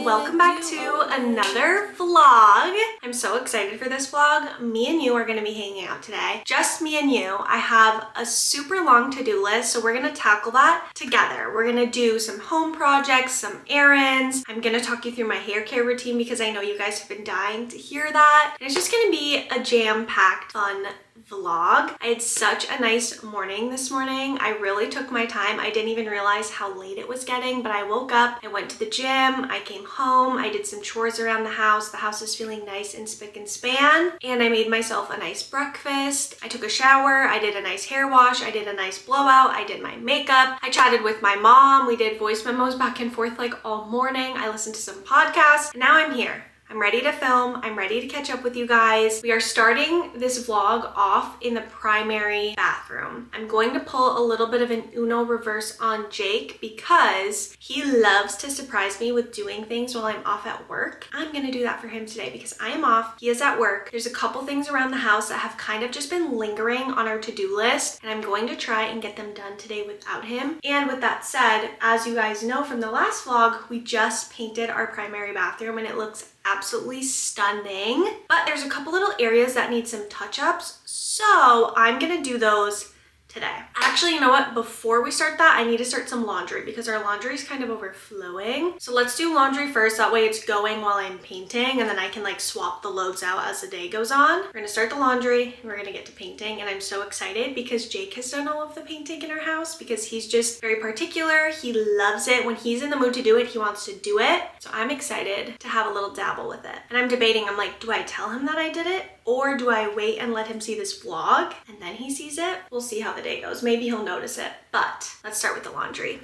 Welcome back to another vlog. I'm so excited for this vlog. Me and you are going to be hanging out today. Just me and you. I have a super long to-do list, so we're going to tackle that together. We're going to do some home projects, some errands. I'm going to talk you through my hair care routine because I know you guys have been dying to hear that. And it's just going to be a jam-packed, fun vlog. I had such a nice morning this morning. I really took my time. I didn't even realize how late it was getting, but I woke up, I went to the gym, I came home, I did some chores around the house. The house is feeling nice and spick and span, and I made myself a nice breakfast. I took a shower, I did a nice hair wash, I did a nice blowout, I did my makeup, I chatted with my mom, we did voice memos back and forth like all morning. I listened to some podcasts, and now I'm here. I'm ready to film. I'm ready to catch up with you guys. We are starting this vlog off in the primary bathroom. I'm going to pull a little bit of an Uno reverse on Jake because he loves to surprise me with doing things while I'm off at work. I'm gonna do that for him today because I am off. He is at work. There's a couple things around the house that have kind of just been lingering on our to-do list, and I'm going to try and get them done today without him. And with that said, as you guys know from the last vlog, we just painted our primary bathroom and it looks absolutely stunning, but there's a couple little areas that need some touch-ups, so I'm gonna do those today. Actually, you know what? Before we start that, I need to start some laundry because our laundry is kind of overflowing. So let's do laundry first. That way it's going while I'm painting, and then I can like swap the loads out as the day goes on. We're gonna start the laundry and we're gonna get to painting, and I'm so excited because Jake has done all of the painting in our house because he's just very particular. He loves it. When he's in the mood to do it, he wants to do it. So I'm excited to have a little dabble with it. And I'm debating, I'm like, do I tell him that I did it? Or do I wait and let him see this vlog and then he sees it? We'll see how the day goes. Maybe he'll notice it, but let's start with the laundry.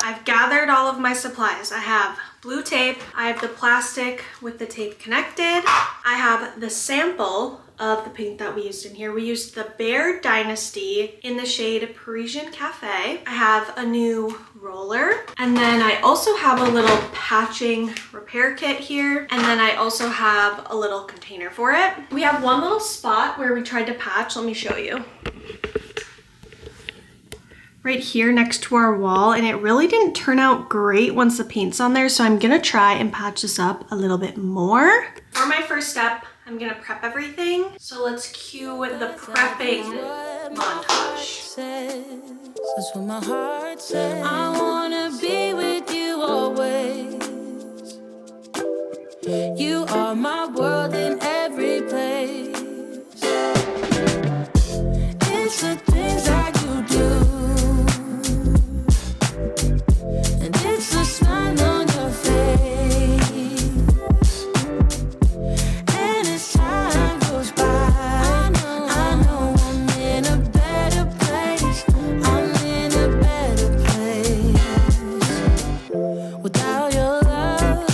I've gathered all of my supplies. I have blue tape, I have the plastic with the tape connected, I have the sample of the paint that we used in here. We used the Behr Dynasty in the shade Parisian Cafe. I have a new roller, and then I also have a little patching repair kit here, and then I also have a little container for it. We have one little spot where we tried to patch. Let me show you. Right here next to our wall, and it really didn't turn out great once the paint's on there, so I'm gonna try and patch this up a little bit more. For my first step, I'm gonna prep everything. So let's cue the prepping montage. That's what my heart says. I wanna be with you always. You are my world in every place. It's the things that you do. Smile on your face, and as time goes by, I know I'm in a better place. I'm in a better place. Without your love,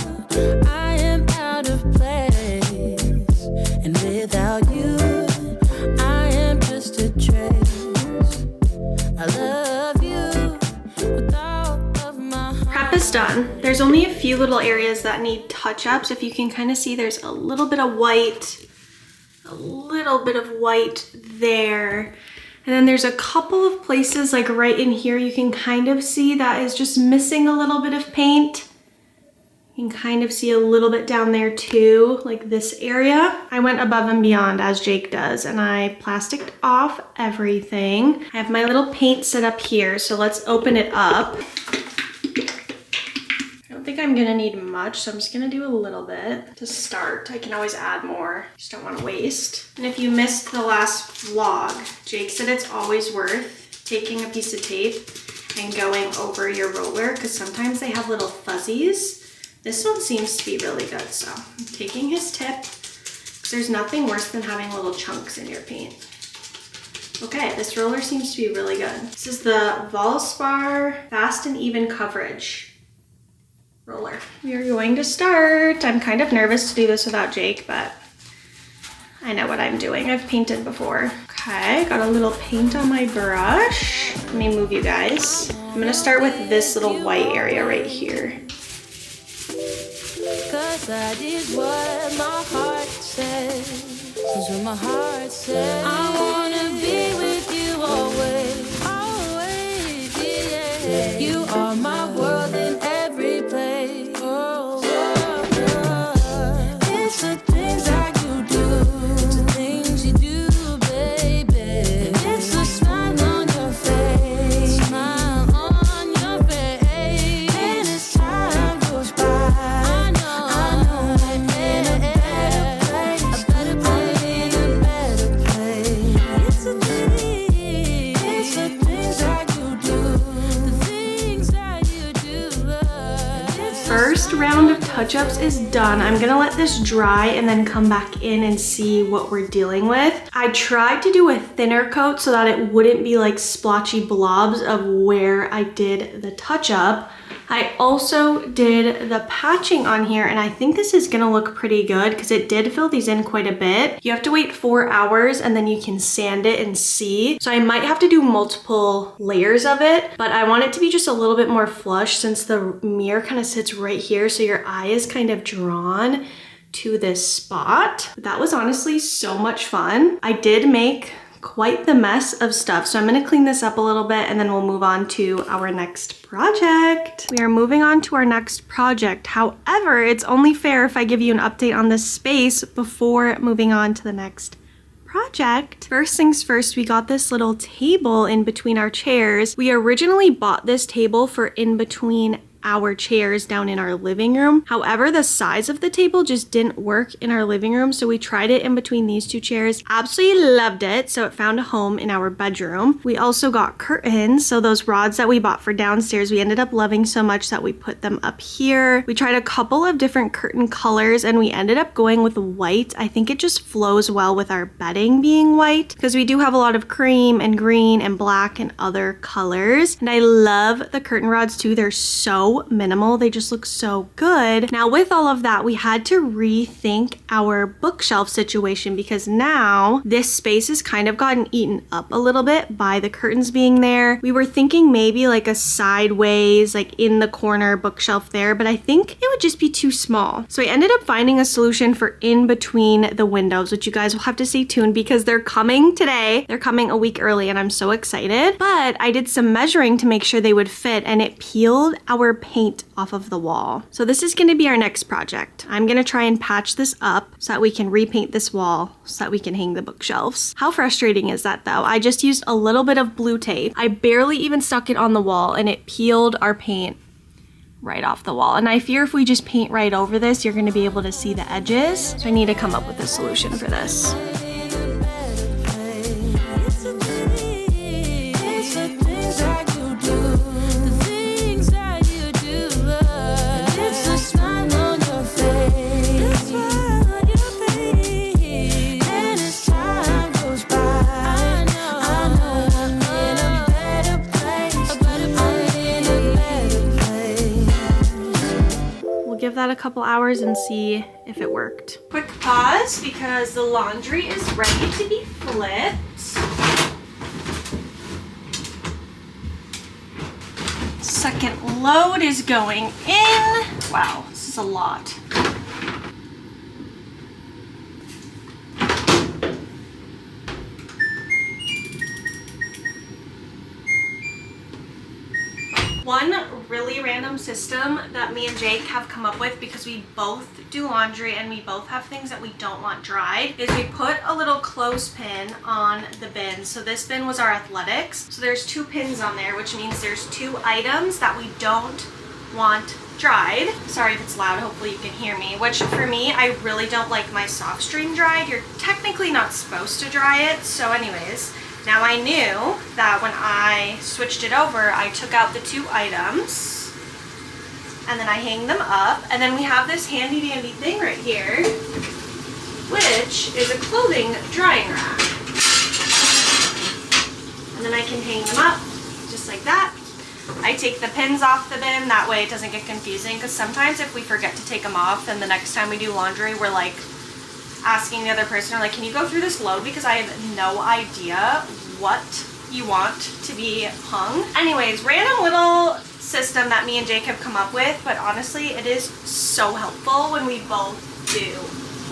I am out of place, and without you, I am just a trace. I love you without. Is done. There's only a few little areas that need touch-ups. If you can kind of see, there's a little bit of white there, and then there's a couple of places like right in here you can kind of see that is just missing a little bit of paint. You can kind of see a little bit down there too, like this area. I went above and beyond as Jake does, and I plasticed off everything. I have my little paint set up here, so let's open it up. I don't think I'm gonna need much, so I'm just gonna do a little bit to start. I can always add more, just don't wanna waste. And if you missed the last vlog, Jake said it's always worth taking a piece of tape and going over your roller, because sometimes they have little fuzzies. This one seems to be really good, so I'm taking his tip, because there's nothing worse than having little chunks in your paint. Okay, this roller seems to be really good. This is the Valspar Fast and Even Coverage roller. We are going to start. I'm kind of nervous to do this without Jake, but I know what I'm doing. I've painted before. Okay, got a little paint on my brush. Let me move you guys. I'm gonna start with this little white area right here. Cause that is what my heart says. Cause what my heart says. I wanna be with you always. Always, yeah. You are my world in every place. Oh, it's the things that you do. It's the things you do, baby. It's the smile on your face. Smile on your face. And as time goes by, first round of touch-ups is done. I'm gonna let this dry and then come back in and see what we're dealing with. I tried to do a thinner coat so that it wouldn't be like splotchy blobs of where I did the touch-up. I also did the patching on here, and I think this is gonna look pretty good because it did fill these in quite a bit. You have to wait 4 hours and then you can sand it and see. So I might have to do multiple layers of it, but I want it to be just a little bit more flush since the mirror kind of sits right here, so your eye is kind of drawn to this spot. That was honestly so much fun. I did make quite the mess of stuff, so I'm gonna clean this up a little bit and then we'll move on to our next project. We are moving on to our next project. However, it's only fair if I give you an update on this space before moving on to the next project. First things first, we got this little table in between our chairs. We originally bought this table for in between our chairs down in our living room. However, the size of the table just didn't work in our living room, so we tried it in between these two chairs. Absolutely loved it, so it found a home in our bedroom. We also got curtains, so those rods that we bought for downstairs, we ended up loving so much that we put them up here. We tried a couple of different curtain colors and we ended up going with white. I think it just flows well with our bedding being white, because we do have a lot of cream and green and black and other colors. And I love the curtain rods too. They're so minimal, they just look so good. Now with all of that, we had to rethink our bookshelf situation, because now this space has kind of gotten eaten up a little bit by the curtains being there. We were thinking maybe like a sideways, like in the corner bookshelf there, but I think it would just be too small. So I ended up finding a solution for in between the windows, which you guys will have to stay tuned because they're coming today. They're coming a week early and I'm so excited. But I did some measuring to make sure they would fit, and it peeled our paint off of the wall. So this is going to be our next project. I'm going to try and patch this up so that we can repaint this wall so that we can hang the bookshelves. How frustrating is that though? I just used a little bit of blue tape. I barely even stuck it on the wall and it peeled our paint right off the wall. And I fear if we just paint right over this, you're going to be able to see the edges. So I need to come up with a solution for this. Give that a couple hours and see if it worked. Quick pause because the laundry is ready to be flipped. Second load is going in. Wow, this is a lot. One really totally random system that me and Jake have come up with because we both do laundry and we both have things that we don't want dried, is we put a little clothespin on the bin. So this bin was our athletics. So there's 2 pins on there, which means there's 2 items that we don't want dried. Sorry if it's loud, hopefully you can hear me. Which for me, I really don't like my soft string dried. You're technically not supposed to dry it. So anyways, now I knew that when I switched it over, I took out the 2 items and then I hang them up. And then we have this handy dandy thing right here, which is a clothing drying rack. And then I can hang them up just like that. I take the pins off the bin, that way it doesn't get confusing, because sometimes if we forget to take them off, then the next time we do laundry, we're like asking the other person, like, can you go through this load, because I have no idea what you want to be hung. Anyways, random little system that me and Jake have come up with, but honestly, it is so helpful when we both do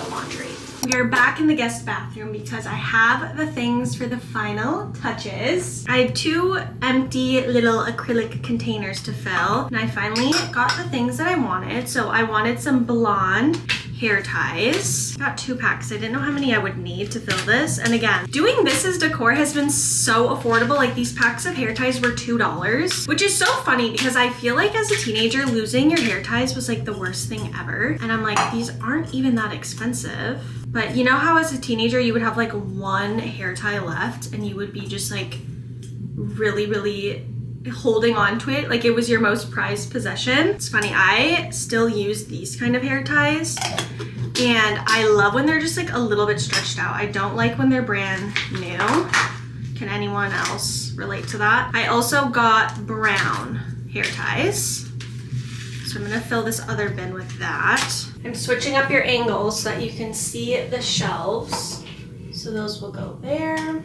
the laundry. We are back in the guest bathroom because I have the things for the final touches. I had 2 empty little acrylic containers to fill, and I finally got the things that I wanted. So I wanted some blonde hair ties. Got 2 packs. I didn't know how many I would need to fill this. And again, doing this as decor has been so affordable. Like, these packs of hair ties were $2, which is so funny because I feel like as a teenager, losing your hair ties was like the worst thing ever. And I'm like, these aren't even that expensive. But you know how as a teenager you would have like 1 hair tie left and you would be just like really holding on to it like it was your most prized possession? It's funny, I still use these kind of hair ties and I love when they're just like a little bit stretched out. I don't like when they're brand new. Can anyone else relate to that? I also got brown hair ties. So I'm gonna fill this other bin with that. I'm switching up your angles so that you can see the shelves. So those will go there.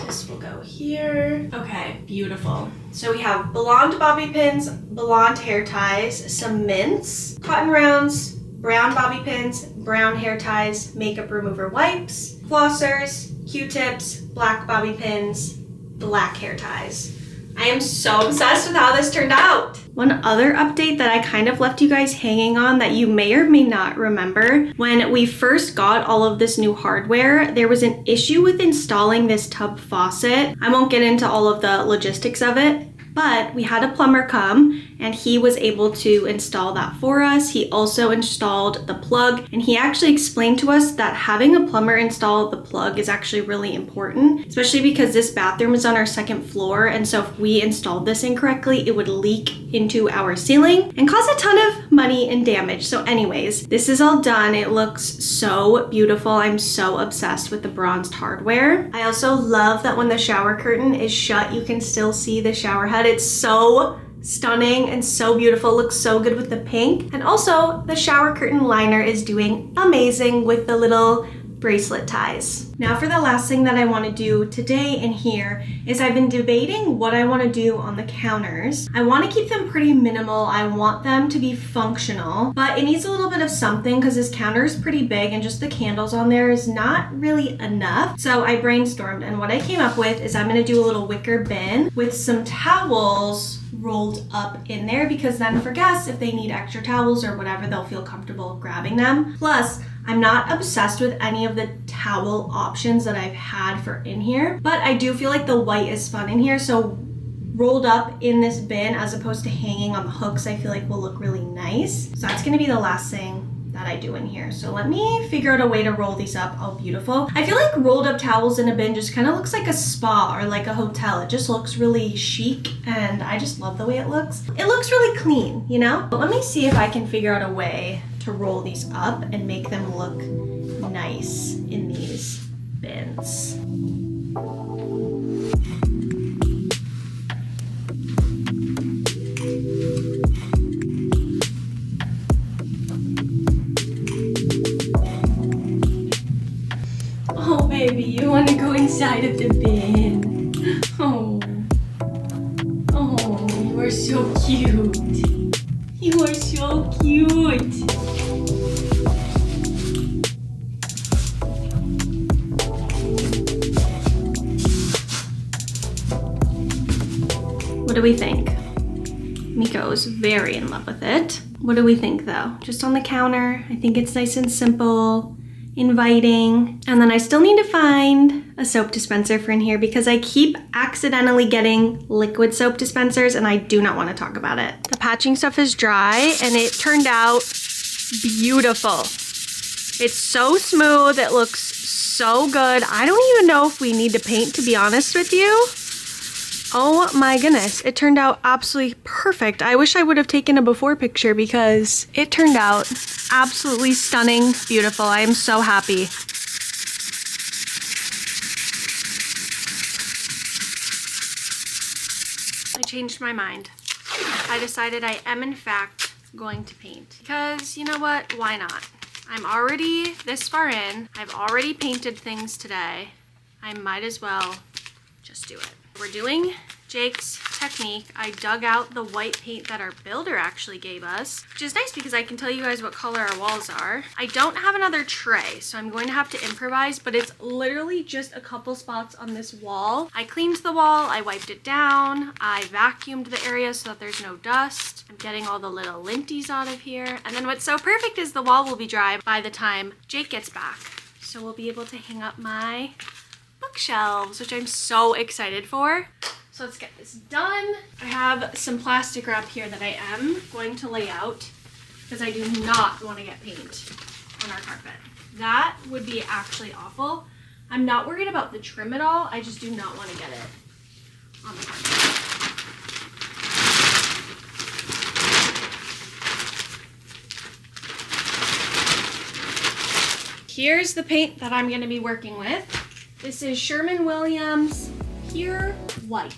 This will go here. Okay, beautiful. So we have blonde bobby pins, blonde hair ties, some mints, cotton rounds, brown bobby pins, brown hair ties, makeup remover wipes, flossers, Q-tips, black bobby pins, black hair ties. I am so obsessed with how this turned out. One other update that I kind of left you guys hanging on that you may or may not remember, when we first got all of this new hardware, there was an issue with installing this tub faucet. I won't get into all of the logistics of it, but we had a plumber come and he was able to install that for us. He also installed the plug, and he actually explained to us that having a plumber install the plug is actually really important, especially because this bathroom is on our 2nd floor, and so if we installed this incorrectly, it would leak into our ceiling and cause a ton of money and damage. So anyways, this is all done. It looks so beautiful. I'm so obsessed with the bronzed hardware. I also love that when the shower curtain is shut, you can still see the shower head. It's so stunning and so beautiful. It looks so good with the pink. And also the shower curtain liner is doing amazing with the little bracelet ties. Now for the last thing that I want to do today in here is I've been debating what I want to do on the counters. I want to keep them pretty minimal. I want them to be functional, but it needs a little bit of something because this counter is pretty big and just the candles on there is not really enough. So I brainstormed, and what I came up with is I'm going to do a little wicker bin with some towels rolled up in there, because then for guests, if they need extra towels or whatever, they'll feel comfortable grabbing them. Plus, I'm not obsessed with any of the towel options that I've had for in here, but I do feel like the white is fun in here. So rolled up in this bin as opposed to hanging on the hooks, I feel like will look really nice. So that's gonna be the last thing that I do in here. So let me figure out a way to roll these up. Oh, beautiful. I feel like rolled up towels in a bin just kind of looks like a spa or like a hotel. It just looks really chic and I just love the way it looks. It looks really clean, you know? But let me see if I can figure out a way to roll these up and make them look nice in these bins. Oh, baby, you want to go inside of the bin. Oh, you are so cute. You are so cute. What do we think? Miko is very in love with it. What do we think though? Just on the counter. I think it's nice and simple, inviting. And then I still need to find a soap dispenser for in here because I keep accidentally getting liquid soap dispensers and I do not want to talk about it. The patching stuff is dry and it turned out beautiful. It's so smooth, it looks so good. I don't even know if we need to paint, to be honest with you. Oh my goodness, it turned out absolutely perfect. I wish I would have taken a before picture because it turned out absolutely stunning, beautiful. I am so happy. I changed my mind. I decided I am in fact going to paint because you know what, why not? I'm already this far in. I've already painted things today. I might as well just do it. We're doing Jake's technique. I dug out the white paint that our builder actually gave us, which is nice because I can tell you guys what color our walls are. I don't have another tray, so I'm going to have to improvise, but it's literally just a couple spots on this wall. I cleaned the wall, I wiped it down, I vacuumed the area so that there's no dust. I'm getting all the little linties out of here. And then what's so perfect is the wall will be dry by the time Jake gets back. So we'll be able to hang up my bookshelves, which I'm so excited for. So let's get this done. I have some plastic wrap here that I am going to lay out because I do not want to get paint on our carpet. That would be actually awful. I'm not worried about the trim at all. I just do not want to get it on the carpet. Here's the paint that I'm going to be working with. This is Sherwin-Williams Pure White.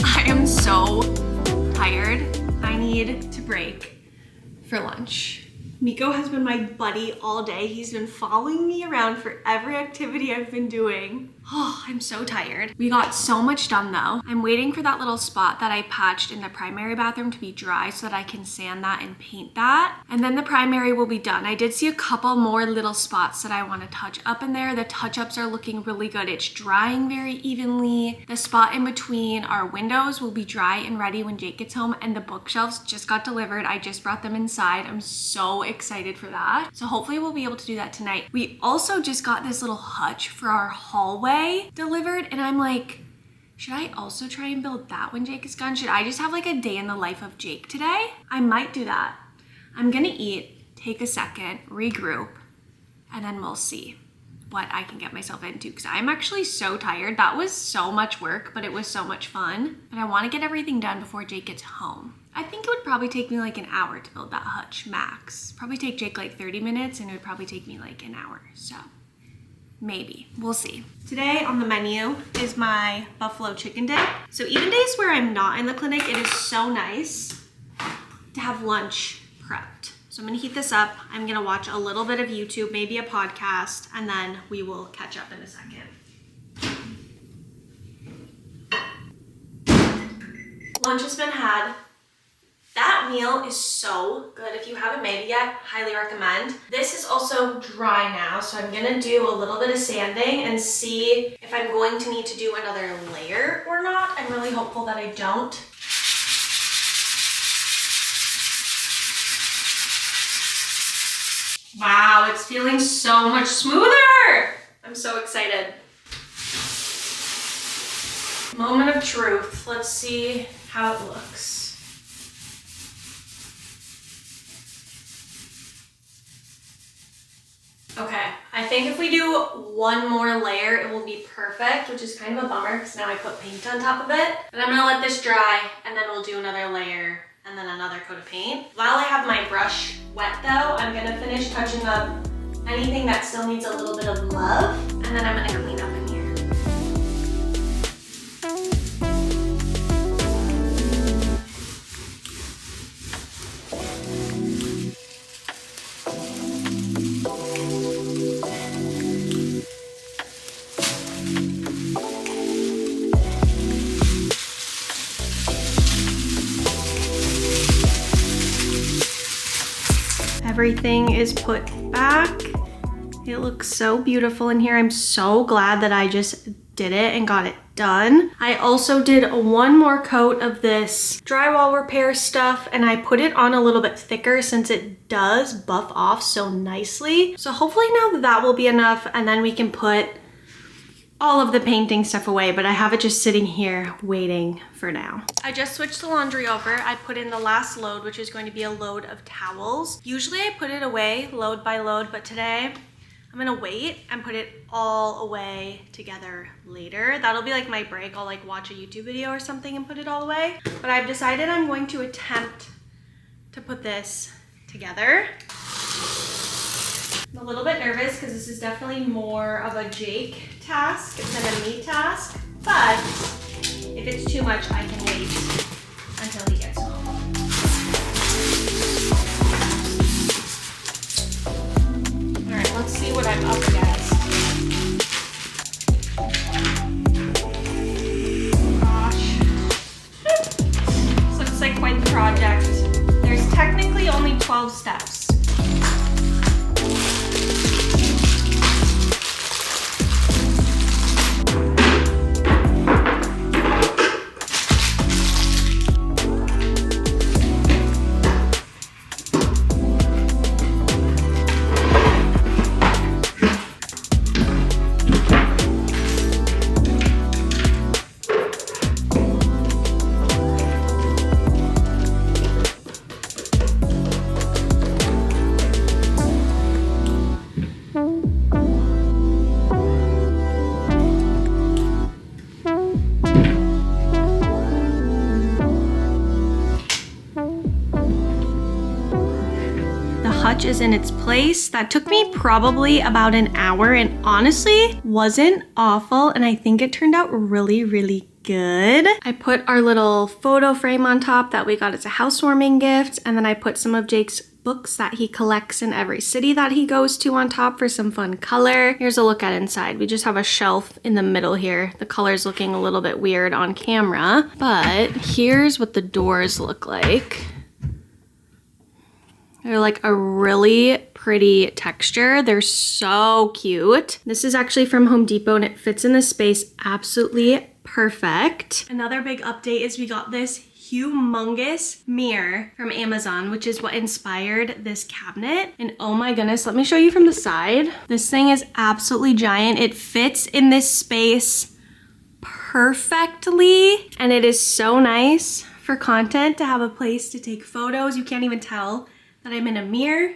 I am so tired. I need to break for lunch. Miko has been my buddy all day. He's been following me around for every activity I've been doing. Oh, I'm so tired. We got so much done though. I'm waiting for that little spot that I patched in the primary bathroom to be dry so that I can sand that and paint that. And then the primary will be done. I did see a couple more little spots that I want to touch up in there. The touch-ups are looking really good. It's drying very evenly. The spot in between our windows will be dry and ready when Jake gets home, and the bookshelves just got delivered. I just brought them inside. I'm so excited for that. So hopefully we'll be able to do that tonight. We also just got this little hutch for our hallway delivered, and I'm like, should I also try and build that when Jake is gone? Should I just have like a day in the life of Jake today? I might do that. I'm gonna eat, take a second, regroup, and then we'll see what I can get myself into because I'm actually so tired. That was so much work, but it was so much fun. But I want to get everything done before Jake gets home. I think it would probably take me like an hour to build that hutch max. Probably take Jake like 30 minutes and it would probably take me like an hour. So maybe, we'll see. Today on the menu is my buffalo chicken dip. So even days where I'm not in the clinic, it is so nice to have lunch prepped. So I'm gonna heat this up. I'm gonna watch a little bit of YouTube, maybe a podcast, and then we will catch up in a second. Lunch has been had. That meal is so good. If you haven't made it yet, highly recommend. This is also dry now, so I'm gonna do a little bit of sanding and see if I'm going to need to do another layer or not. I'm really hopeful that I don't. Wow, it's feeling so much smoother. I'm so excited. Moment of truth. Let's see how it looks. Okay, I think if we do one more layer, it will be perfect, which is kind of a bummer because now I put paint on top of it. But I'm gonna let this dry and then we'll do another layer and then another coat of paint. While I have my brush wet though, I'm gonna finish touching up anything that still needs a little bit of love, and then I'm gonna clean up in here. Everything is put back. It looks so beautiful in here. I'm so glad that I just did it and got it done. I also did one more coat of this drywall repair stuff, and I put it on a little bit thicker since it does buff off so nicely. So hopefully now that will be enough, and then we can put all of the painting stuff away, but I have it just sitting here waiting for now. I just switched the laundry over. I put in the last load, which is going to be a load of towels. Usually I put it away load by load, but today I'm gonna wait and put it all away together later. That'll be like my break. I'll like watch a YouTube video or something and put it all away. But I've decided I'm going to attempt to put this together. I'm a little bit nervous because this is definitely more of a Jake task than a me task, but if it's too much, I can wait until he gets home. All right, let's see what I'm up against. Gosh. This looks like quite the project. There's technically only 12 steps. Hutch is in its place. That took me probably about an hour and honestly wasn't awful, and I think it turned out really, really good. I put our little photo frame on top that we got as a housewarming gift, and then I put some of Jake's books that he collects in every city that he goes to on top for some fun color. Here's a look at inside. We just have a shelf in the middle here. The color's looking a little bit weird on camera, but here's what the doors look like. They're like a really pretty texture. They're so cute. This is actually from Home Depot and it fits in this space absolutely perfect. Another big update is we got this humongous mirror from Amazon, which is what inspired this cabinet. And oh my goodness, let me show you from the side. This thing is absolutely giant. It fits in this space perfectly. And it is so nice for content to have a place to take photos. You can't even tell that I'm in a mirror.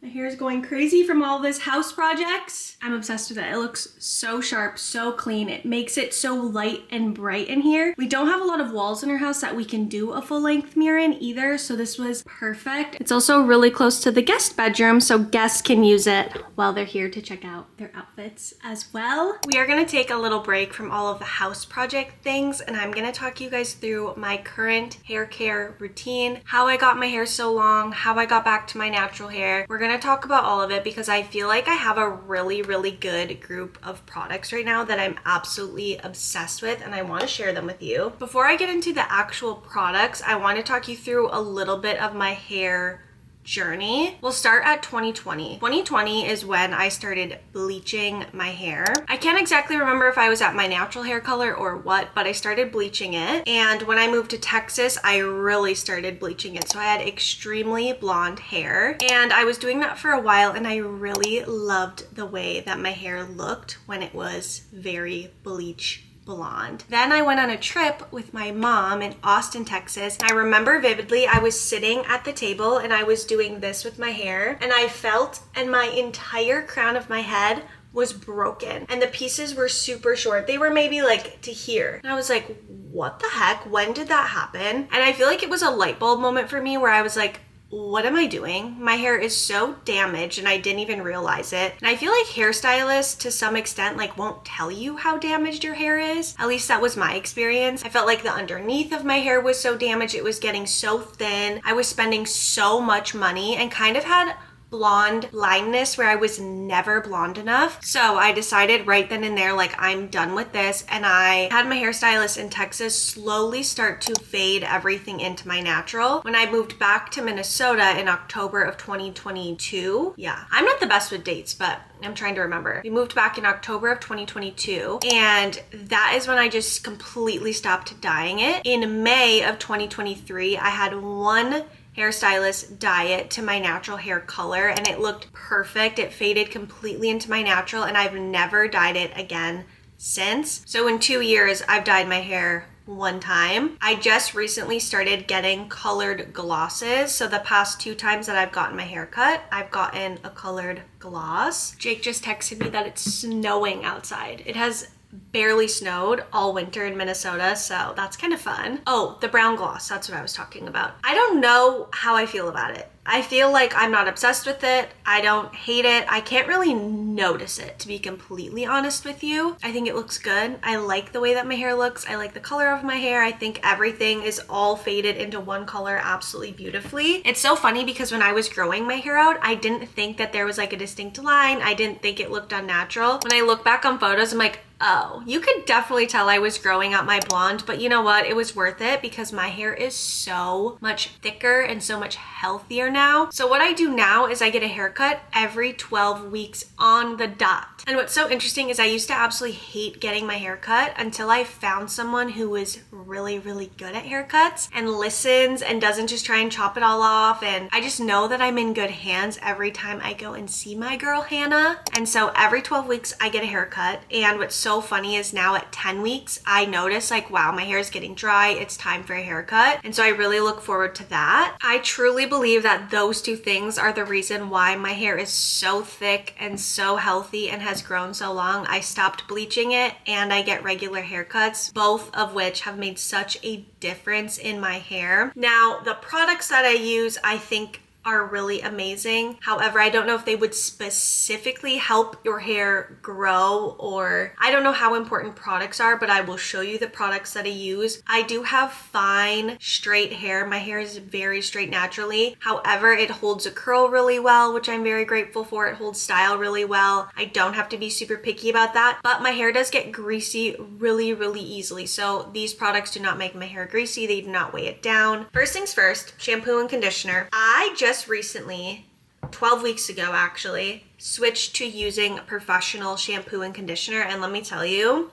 My hair is going crazy from all this house projects. I'm obsessed with it. It looks so sharp, so clean. It makes it so light and bright in here. We don't have a lot of walls in our house that we can do a full length mirror in either, so this was perfect. It's also really close to the guest bedroom, so guests can use it while they're here to check out their outfits as well. We are gonna take a little break from all of the house project things, and I'm gonna talk you guys through my current hair care routine, how I got my hair so long, how I got back to my natural hair. We're gonna talk about all of it because I feel like I have a really, really good group of products right now that I'm absolutely obsessed with, and I want to share them with you. Before I get into the actual products, I want to talk you through a little bit of my hair journey. We'll start at 2020. 2020 is when I started bleaching my hair. I can't exactly remember if I was at my natural hair color or what, but I started bleaching it. And when I moved to Texas, I really started bleaching it. So I had extremely blonde hair, and I was doing that for a while, and I really loved the way that my hair looked when it was very bleach blonde. Then I went on a trip with my mom in Austin, Texas. I remember vividly, I was sitting at the table and I was doing this with my hair, and I felt, and my entire crown of my head was broken, and the pieces were super short. They were maybe like to here. And I was like, what the heck? When did that happen? And I feel like it was a light bulb moment for me where I was like, what am I doing? My hair is so damaged and I didn't even realize it. And I feel like hairstylists to some extent like won't tell you how damaged your hair is. At least that was my experience. I felt like the underneath of my hair was so damaged. It was getting so thin. I was spending so much money and kind of had blonde blindness where I was never blonde enough. So I decided right then and there, like, I'm done with this. And I had my hairstylist in Texas slowly start to fade everything into my natural. When I moved back to Minnesota in October of 2022, yeah, I'm not the best with dates, but I'm trying to remember. We moved back in October of 2022, and that is when I just completely stopped dyeing it. In May of 2023, I had one hairstylist dye it to my natural hair color, and it looked perfect. It faded completely into my natural, and I've never dyed it again since. So in 2 years, I've dyed my hair one time. I just recently started getting colored glosses. So the past 2 times that I've gotten my hair cut, I've gotten a colored gloss. Jake just texted me that it's snowing outside. It has barely snowed all winter in Minnesota, so that's kind of fun. Oh, the brown gloss, that's what I was talking about. I don't know how I feel about it. I feel like I'm not obsessed with it. I don't hate it. I can't really notice it, to be completely honest with you. I think it looks good. I like the way that my hair looks. I like the color of my hair. I think everything is all faded into one color absolutely beautifully. It's so funny because when I was growing my hair out, I didn't think that there was like a distinct line. I didn't think it looked unnatural. When I look back on photos, I'm like, oh, you could definitely tell I was growing out my blonde, but you know what? It was worth it because my hair is so much thicker and so much healthier now. So what I do now is I get a haircut every 12 weeks on the dot. And what's so interesting is I used to absolutely hate getting my hair cut until I found someone who was really, really good at haircuts and listens and doesn't just try and chop it all off. And I just know that I'm in good hands every time I go and see my girl Hannah. And so every 12 weeks I get a haircut. And what's so funny is now at 10 weeks, I notice like, wow, my hair is getting dry. It's time for a haircut. And so I really look forward to that. I truly believe that those 2 things are the reason why my hair is so thick and so healthy and has grown so long. I stopped bleaching it and I get regular haircuts, both of which have made such a difference in my hair. Now, the products that I use, I think are really amazing. However, I don't know if they would specifically help your hair grow, or I don't know how important products are, but I will show you the products that I use. I do have fine, straight hair. My hair is very straight naturally. However, it holds a curl really well, which I'm very grateful for. It holds style really well. I don't have to be super picky about that, but my hair does get greasy really, really easily. So these products do not make my hair greasy. They do not weigh it down. First things first, shampoo and conditioner. I just recently, 12 weeks ago actually, switched to using professional shampoo and conditioner, and let me tell you,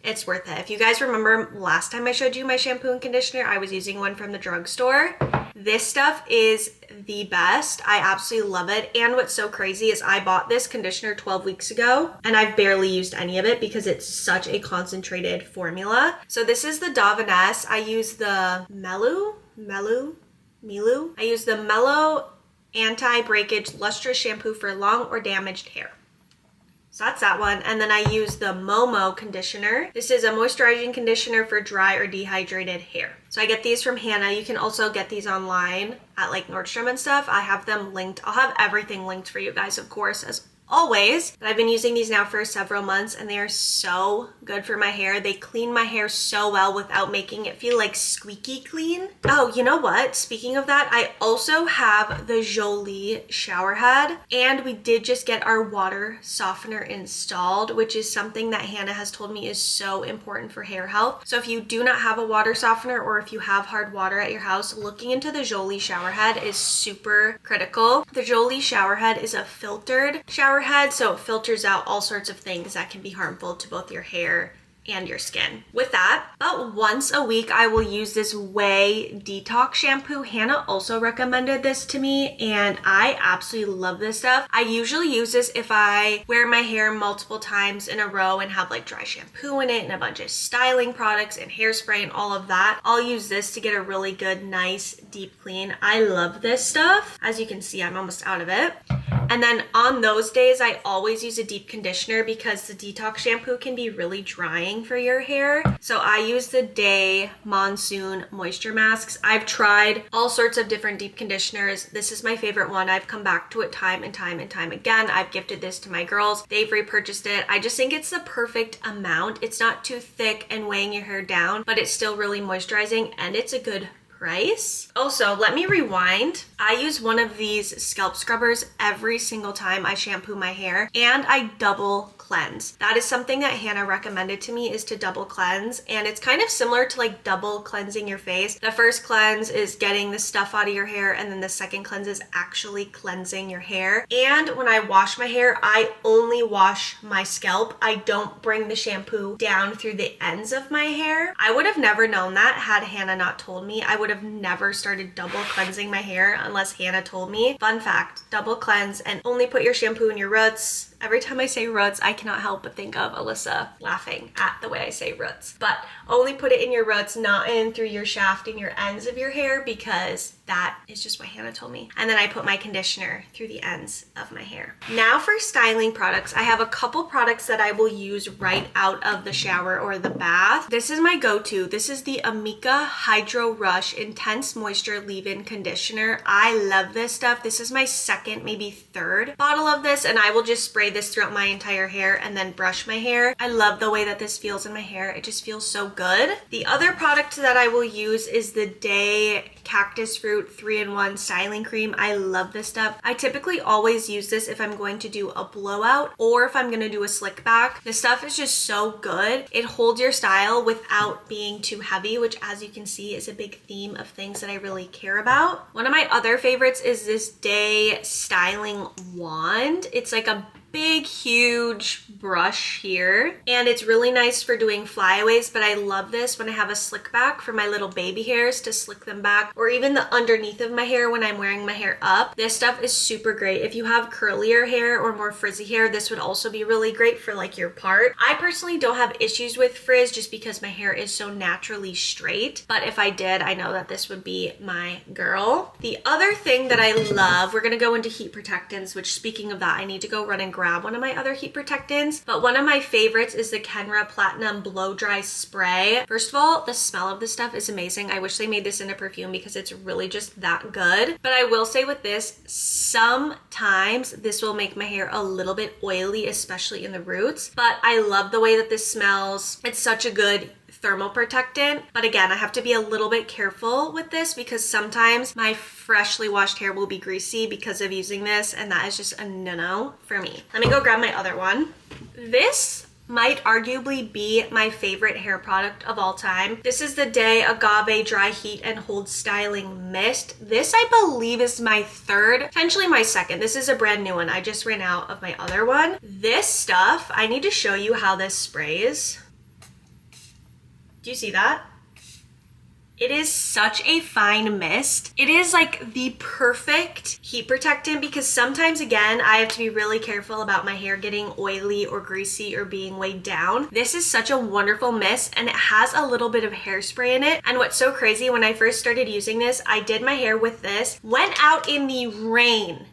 it's worth it. If you guys remember last time I showed you my shampoo and conditioner, I was using one from the drugstore. This stuff is the best. I absolutely love it. And what's so crazy is I bought this conditioner 12 weeks ago and I've barely used any of it because it's such a concentrated formula. So this is the Davines. I use the Milu. I use the Mellow Anti-Breakage Lustrous Shampoo for long or damaged hair. So that's that one. And then I use the Momo conditioner. This is a moisturizing conditioner for dry or dehydrated hair. So I get these from Hannah. You can also get these online at like Nordstrom and stuff. I have them linked. I'll have everything linked for you guys, of course, as always. But I've been using these now for several months and they are so good for my hair. They clean my hair so well without making it feel like squeaky clean. Oh, you know what? Speaking of that, I also have the Jolie shower head, and we did just get our water softener installed, which is something that Hannah has told me is so important for hair health. So if you do not have a water softener, or if you have hard water at your house, looking into the Jolie shower head is super critical. The Jolie shower head is a filtered shower head, so it filters out all sorts of things that can be harmful to both your hair and your skin. With that, about once a week, I will use this Way Detox shampoo. Hannah also recommended this to me, and I absolutely love this stuff. I usually use this if I wear my hair multiple times in a row and have like dry shampoo in it and a bunch of styling products and hairspray and all of that. I'll use this to get a really good, nice, deep clean. I love this stuff. As you can see, I'm almost out of it. And then on those days, I always use a deep conditioner because the detox shampoo can be really drying for your hair. So I use the Day Monsoon Moisture Masks. I've tried all sorts of different deep conditioners. This is my favorite one. I've come back to it time and time and time again. I've gifted this to my girls. They've repurchased it. I just think it's the perfect amount. It's not too thick and weighing your hair down, but it's still really moisturizing, and it's a good price. Also, let me rewind. I use one of these scalp scrubbers every single time I shampoo my hair, and I double cleanse. That is something that Hannah recommended to me, is to double cleanse, and it's kind of similar to like double cleansing your face. The first cleanse is getting the stuff out of your hair, and then the second cleanse is actually cleansing your hair. And when I wash my hair, I only wash my scalp. I don't bring the shampoo down through the ends of my hair. I would have never known that had Hannah not told me. I would have never started double cleansing my hair unless Hannah told me. Fun fact, double cleanse and only put your shampoo in your roots. Every time I say roots, I cannot help but think of Alyssa laughing at the way I say roots. But only put it in your roots, not in through your shaft and your ends of your hair, because that is just what Hannah told me. And then I put my conditioner through the ends of my hair. Now for styling products, I have a couple products that I will use right out of the shower or the bath. This is my go-to. This is the Amika Hydro Rush Intense Moisture Leave-In Conditioner. I love this stuff. This is my second, maybe third bottle of this, and I will just spray this throughout my entire hair and then brush my hair. I love the way that this feels in my hair. It just feels so good. The other product that I will use is the Day Cactus Fruit 3-in-1 Styling Cream. I love this stuff. I typically always use this if I'm going to do a blowout or if I'm going to do a slick back. This stuff is just so good. It holds your style without being too heavy, which, as you can see, is a big theme of things that I really care about. One of my other favorites is this Day Styling Wand. It's like a big, huge brush here, and it's really nice for doing flyaways, but I love this when I have a slick back for my little baby hairs to slick them back, or even the underneath of my hair when I'm wearing my hair up. This stuff is super great. If you have curlier hair or more frizzy hair, this would also be really great for like your part. I personally don't have issues with frizz just because my hair is so naturally straight, but if I did, I know that this would be my girl. The other thing that I love, we're gonna go into heat protectants, which, speaking of that, I need to go run and grab one of my other heat protectants, but one of my favorites is the Kenra Platinum Blow Dry Spray. First of all, the smell of this stuff is amazing. I wish they made this in a perfume because it's really just that good. But I will say with this, sometimes this will make my hair a little bit oily, especially in the roots, but I love the way that this smells. It's such a good thermal protectant, but again, I have to be a little bit careful with this because sometimes my freshly washed hair will be greasy because of using this, and that is just a no-no for me. Let me go grab my other one. This might arguably be my favorite hair product of all time. This is the Day Agave Dry Heat and Hold Styling Mist. This, I believe, is my third, potentially my second. This is a brand new one. I just ran out of my other one. This stuff, I need to show you how this sprays. Do you see that? It is such a fine mist. It is like the perfect heat protectant because sometimes, again, I have to be really careful about my hair getting oily or greasy or being weighed down. This is such a wonderful mist, and it has a little bit of hairspray in it. And what's so crazy, when I first started using this, I did my hair with this, went out in the rain,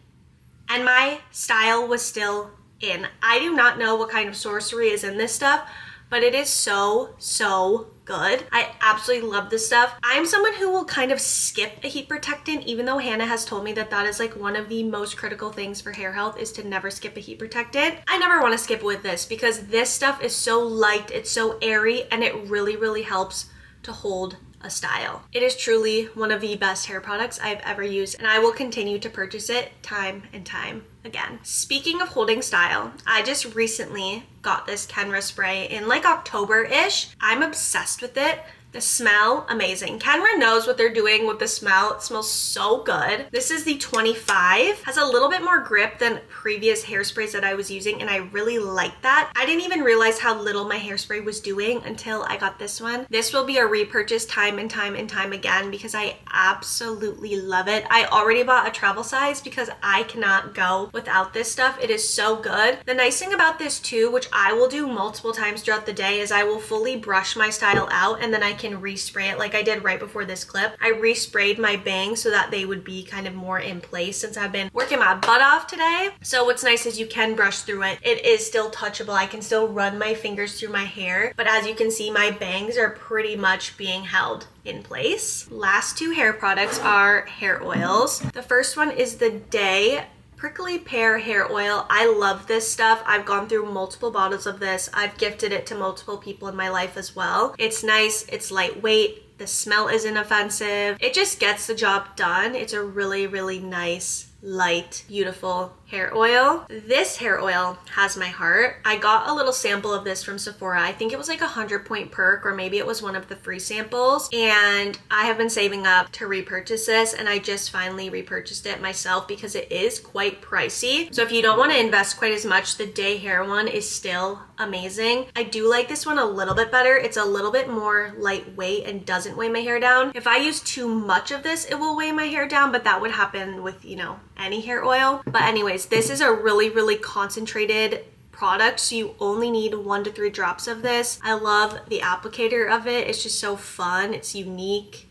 and my style was still in. I do not know what kind of sorcery is in this stuff, but it is so, so good. I absolutely love this stuff. I'm someone who will kind of skip a heat protectant, even though Hannah has told me that that is like one of the most critical things for hair health, is to never skip a heat protectant. I never want to skip with this because this stuff is so light, it's so airy, and it really, really helps to hold a style. It is truly one of the best hair products I've ever used, and I will continue to purchase it time and time again. Speaking of holding style, I just recently got this Kenra spray in like October-ish. I'm obsessed with it. The smell, amazing. Kenra knows what they're doing with the smell. It smells so good. This is the 25. Has a little bit more grip than previous hairsprays that I was using, and I really like that. I didn't even realize how little my hairspray was doing until I got this one. This will be a repurchase time and time and time again because I absolutely love it. I already bought a travel size because I cannot go without this stuff. It is so good. The nice thing about this too, which I will do multiple times throughout the day, is I will fully brush my style out and then I can respray it like I did right before this clip. I resprayed my bangs so that they would be kind of more in place since I've been working my butt off today. So what's nice is you can brush through it. It is still touchable. I can still run my fingers through my hair, but as you can see, my bangs are pretty much being held in place. Last two hair products are hair oils. The first one is the Day prickly pear hair oil. I love this stuff. I've gone through multiple bottles of this. I've gifted it to multiple people in my life as well. It's nice, it's lightweight, the smell isn't offensive. It just gets the job done. It's a really, really nice, light, beautiful hair oil. This hair oil has my heart. I got a little sample of this from Sephora. I think it was like a 100-point perk, or maybe it was one of the free samples. And I have been saving up to repurchase this, and I just finally repurchased it myself because it is quite pricey. So if you don't want to invest quite as much, the day hair one is still amazing. I do like this one a little bit better. It's a little bit more lightweight and doesn't weigh my hair down. If I use too much of this, it will weigh my hair down, but that would happen with, you know, any hair oil. But anyways, this is a really, really concentrated product, so you only need 1 to 3 drops of this. I love the applicator of it. It's just so fun. It's unique.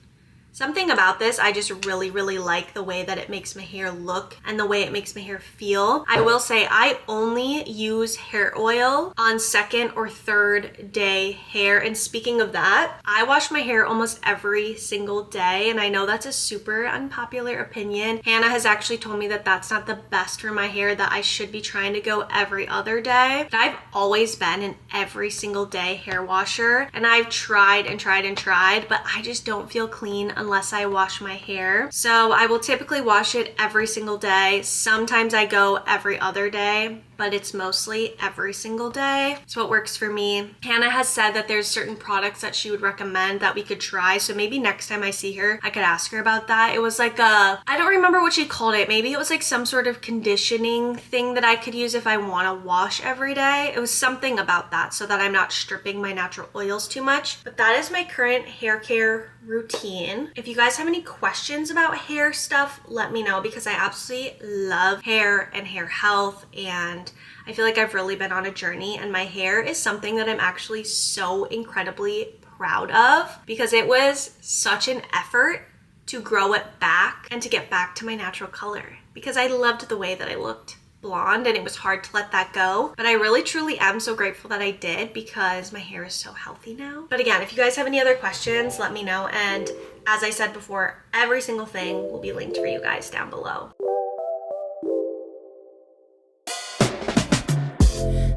Something about this, I just really, really like the way that it makes my hair look and the way it makes my hair feel. I will say I only use hair oil on 2nd or 3rd day hair. And speaking of that, I wash my hair almost every single day. And I know that's a super unpopular opinion. Hannah has actually told me that that's not the best for my hair, that I should be trying to go every other day. But I've always been an every single day hair washer. And I've tried and tried and tried, but I just don't feel clean unless I wash my hair. So I will typically wash it every single day. Sometimes I go every other day, but it's mostly every single day. So it works for me. Hannah has said that there's certain products that she would recommend that we could try. So maybe next time I see her, I could ask her about that. It was like I don't remember what she called it. Maybe it was like some sort of conditioning thing that I could use if I want to wash every day. It was something about that, so that I'm not stripping my natural oils too much. But that is my current hair care routine. If you guys have any questions about hair stuff, let me know, because I absolutely love hair and hair health, and I feel like I've really been on a journey, and my hair is something that I'm actually so incredibly proud of, because it was such an effort to grow it back and to get back to my natural color, because I loved the way that I looked blonde and it was hard to let that go. But I really truly am so grateful that I did, because my hair is so healthy now. But again, if you guys have any other questions, let me know. And as I said before, every single thing will be linked for you guys down below.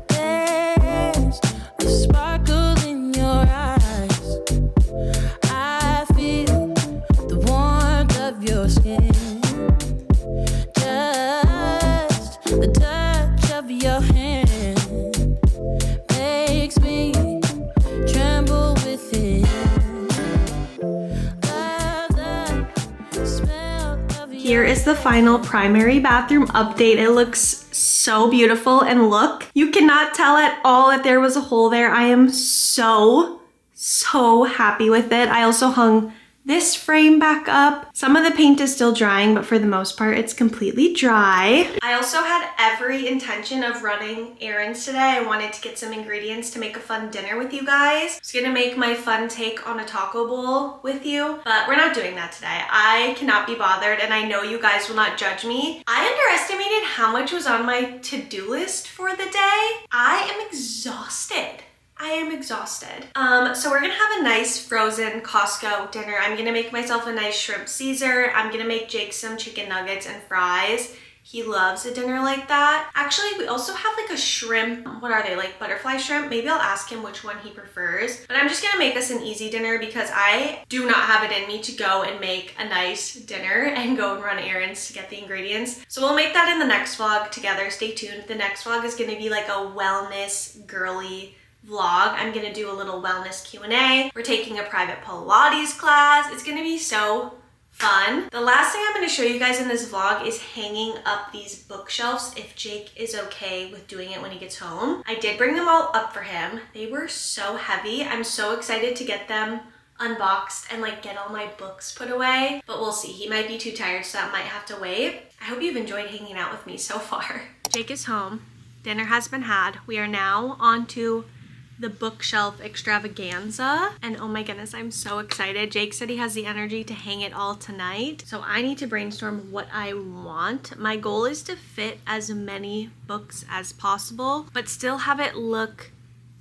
There's a sparkle in your eyes. I feel the warmth of your skin. The touch of your hand makes me tremble within. Here is the final primary bathroom update. It looks so beautiful, and look, you cannot tell at all that there was a hole there. I am so happy with it. I also hung this frame back up. Some of the paint is still drying, but for the most part, it's completely dry. I also had every intention of running errands today. I wanted to get some ingredients to make a fun dinner with you guys. I was gonna make my fun take on a taco bowl with you, but we're not doing that today. I cannot be bothered, and I know you guys will not judge me. I underestimated how much was on my to-do list for the day. I am exhausted. I am exhausted. So we're gonna have a nice frozen Costco dinner. I'm gonna make myself a nice shrimp Caesar. I'm gonna make Jake some chicken nuggets and fries. He loves a dinner like that. Actually, we also have like a shrimp, what are they, like butterfly shrimp? Maybe I'll ask him which one he prefers. But I'm just gonna make us an easy dinner, because I do not have it in me to go and make a nice dinner and go and run errands to get the ingredients. So we'll make that in the next vlog together. Stay tuned. The next vlog is gonna be like a wellness girly vlog. I'm gonna do a little wellness Q&A. We're taking a private Pilates class. It's gonna be so fun. The last thing I'm gonna show you guys in this vlog is hanging up these bookshelves, if Jake is okay with doing it when he gets home. I did bring them all up for him. They were so heavy. I'm so excited to get them unboxed and like get all my books put away, but we'll see. He might be too tired, so that might have to wait. I hope you've enjoyed hanging out with me so far. Jake is home. Dinner has been had. We are now on to the bookshelf extravaganza, and oh my goodness, I'm so excited. Jake said he has the energy to hang it all tonight, so I need to brainstorm what I want. My goal is to fit as many books as possible, but still have it look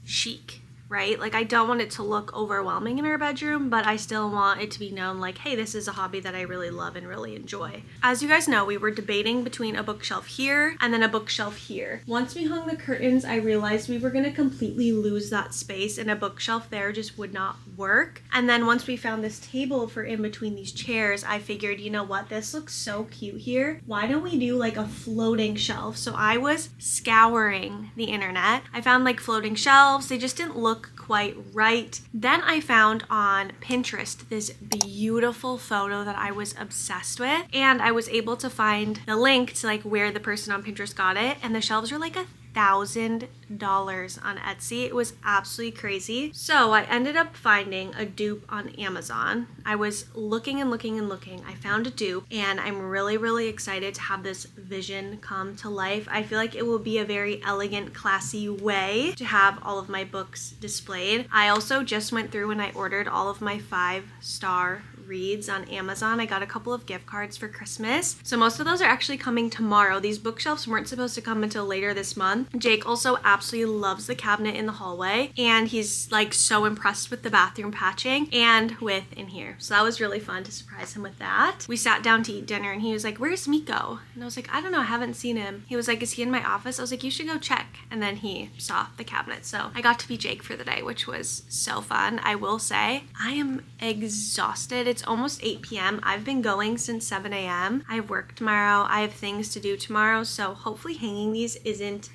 chic right? Like, I don't want it to look overwhelming in our bedroom, but I still want it to be known like, hey, this is a hobby that I really love and really enjoy. As you guys know, we were debating between a bookshelf here and then a bookshelf here. Once we hung the curtains, I realized we were gonna completely lose that space and a bookshelf there just would not work. And then once we found this table for in between these chairs, I figured, you know what, this looks so cute here. Why don't we do like a floating shelf? So I was scouring the internet. I found like floating shelves. They just didn't look quite right. Then I found on Pinterest this beautiful photo that I was obsessed with, and I was able to find the link to like where the person on Pinterest got it, and the shelves are like $1,000 on Etsy. It was absolutely crazy. So I ended up finding a dupe on Amazon. I was looking and looking and looking. I found a dupe, and I'm really, really excited to have this vision come to life. I feel like it will be a very elegant, classy way to have all of my books displayed. I also just went through and I ordered all of my 5-star reads on Amazon. I got a couple of gift cards for Christmas. So most of those are actually coming tomorrow. These bookshelves weren't supposed to come until later this month. Jake also absolutely loves the cabinet in the hallway, and he's like so impressed with the bathroom patching and with in here. So that was really fun to surprise him with that. We sat down to eat dinner and he was like, "Where's Miko?" And I was like, "I don't know, I haven't seen him." He was like, "Is he in my office?" I was like, "You should go check." And then he saw the cabinet. So I got to be Jake for the day, which was so fun. I will say I am exhausted. It's almost 8 p.m. I've been going since 7 a.m. I have work tomorrow. I have things to do tomorrow. So hopefully hanging these isn't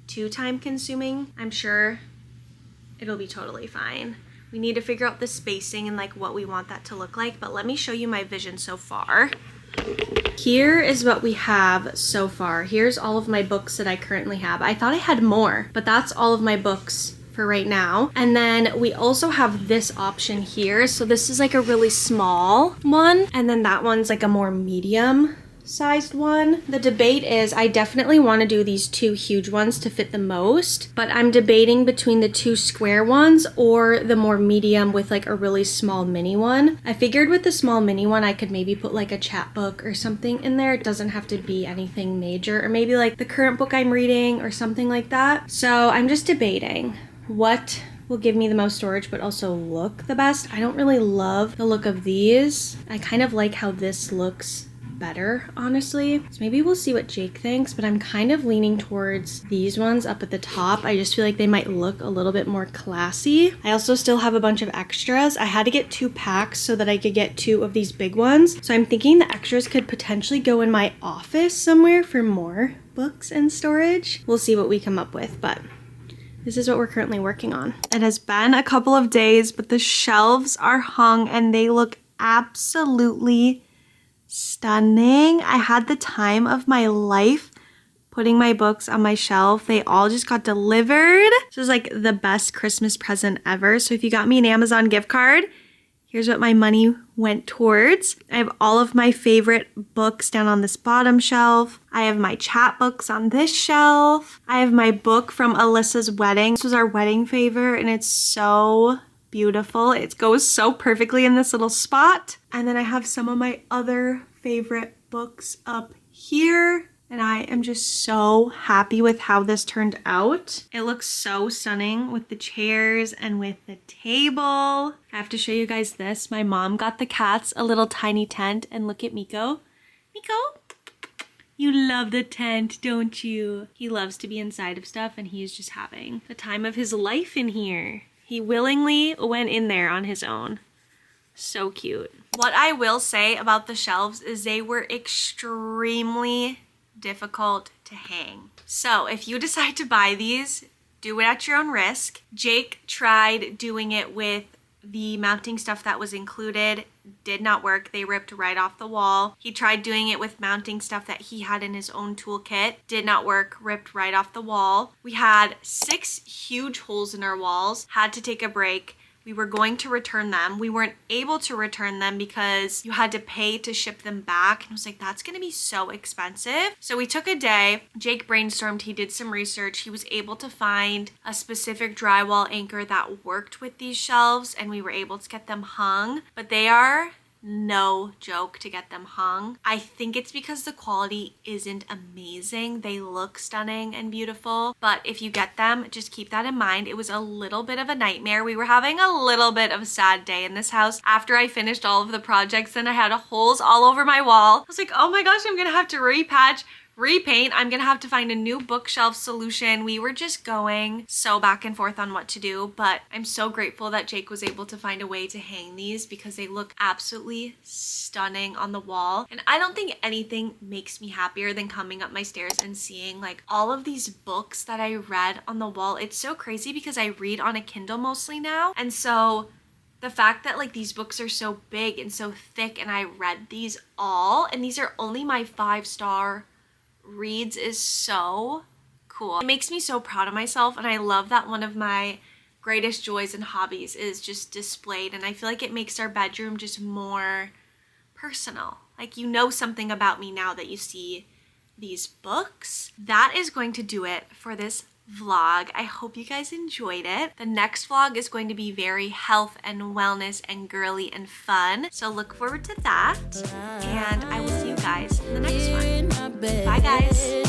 too time consuming. I'm sure it'll be totally fine. We need to figure out the spacing and like what we want that to look like. But let me show you my vision so far. Here is what we have so far. Here's all of my books that I currently have. I thought I had more, but that's all of my books for right now. And then we also have this option here. So this is like a really small one, and then that one's like a more medium sized one. The debate is I definitely want to do these 2 huge ones to fit the most, but I'm debating between the 2 square ones or the more medium with like a really small mini one. I figured with the small mini one I could maybe put like a chapbook or something in there. It doesn't have to be anything major, or maybe like the current book I'm reading or something like that. So I'm just debating what will give me the most storage but also look the best. I don't really love the look of these. I kind of like how this looks better, honestly. So maybe we'll see what Jake thinks, but I'm kind of leaning towards these ones up at the top. I just feel like they might look a little bit more classy. I also still have a bunch of extras. I had to get 2 packs so that I could get 2 of these big ones. So I'm thinking the extras could potentially go in my office somewhere for more books and storage. We'll see what we come up with, but this is what we're currently working on. It has been a couple of days, but the shelves are hung and they look absolutely stunning. I had the time of my life putting my books on my shelf. They all just got delivered. This is like the best Christmas present ever. So if you got me an Amazon gift card, here's what my money went towards. I have all of my favorite books down on this bottom shelf. I have my chat books on this shelf. I have my book from Alyssa's wedding. This was our wedding favor and it's so beautiful. It goes so perfectly in this little spot. And then I have some of my other favorite books up here. And I am just so happy with how this turned out. It looks so stunning with the chairs and with the table. I have to show you guys this. My mom got the cats a little tiny tent, and look at Miko. Miko, you love the tent, don't you? He loves to be inside of stuff, and he is just having the time of his life in here. He willingly went in there on his own. So cute. What I will say about the shelves is they were extremely difficult to hang. So if you decide to buy these, do it at your own risk. Jake tried doing it with the mounting stuff that was included. Did not work. They ripped right off the wall. He tried doing it with mounting stuff that he had in his own toolkit. Did not work. Ripped right off the wall. We had 6 huge holes in our walls. Had to take a break. We were going to return them. We weren't able to return them because you had to pay to ship them back. And I was like, that's gonna be so expensive. So we took a day. Jake brainstormed, he did some research. He was able to find a specific drywall anchor that worked with these shelves, and we were able to get them hung. But they are no joke to get them hung. I think it's because the quality isn't amazing. They look stunning and beautiful, but if you get them, just keep that in mind. It was a little bit of a nightmare. We were having a little bit of a sad day in this house after I finished all of the projects and I had holes all over my wall. I was like, oh my gosh, I'm gonna have to repatch, repaint. I'm gonna have to find a new bookshelf solution. We were just going so back and forth on what to do, but I'm so grateful that Jake was able to find a way to hang these because they look absolutely stunning on the wall. And I don't think anything makes me happier than coming up my stairs and seeing like all of these books that I read on the wall. It's so crazy because I read on a Kindle mostly now, and so the fact that like these books are so big and so thick and I read these all, and these are only my 5-star reads, is so cool. It makes me so proud of myself, and I love that one of my greatest joys and hobbies is just displayed, and I feel like it makes our bedroom just more personal. Like, you know something about me now that you see these books. That is going to do it for this vlog. I hope you guys enjoyed it. The next vlog is going to be very health and wellness and girly and fun, so look forward to that, and I will see you guys in the next one. Bye guys.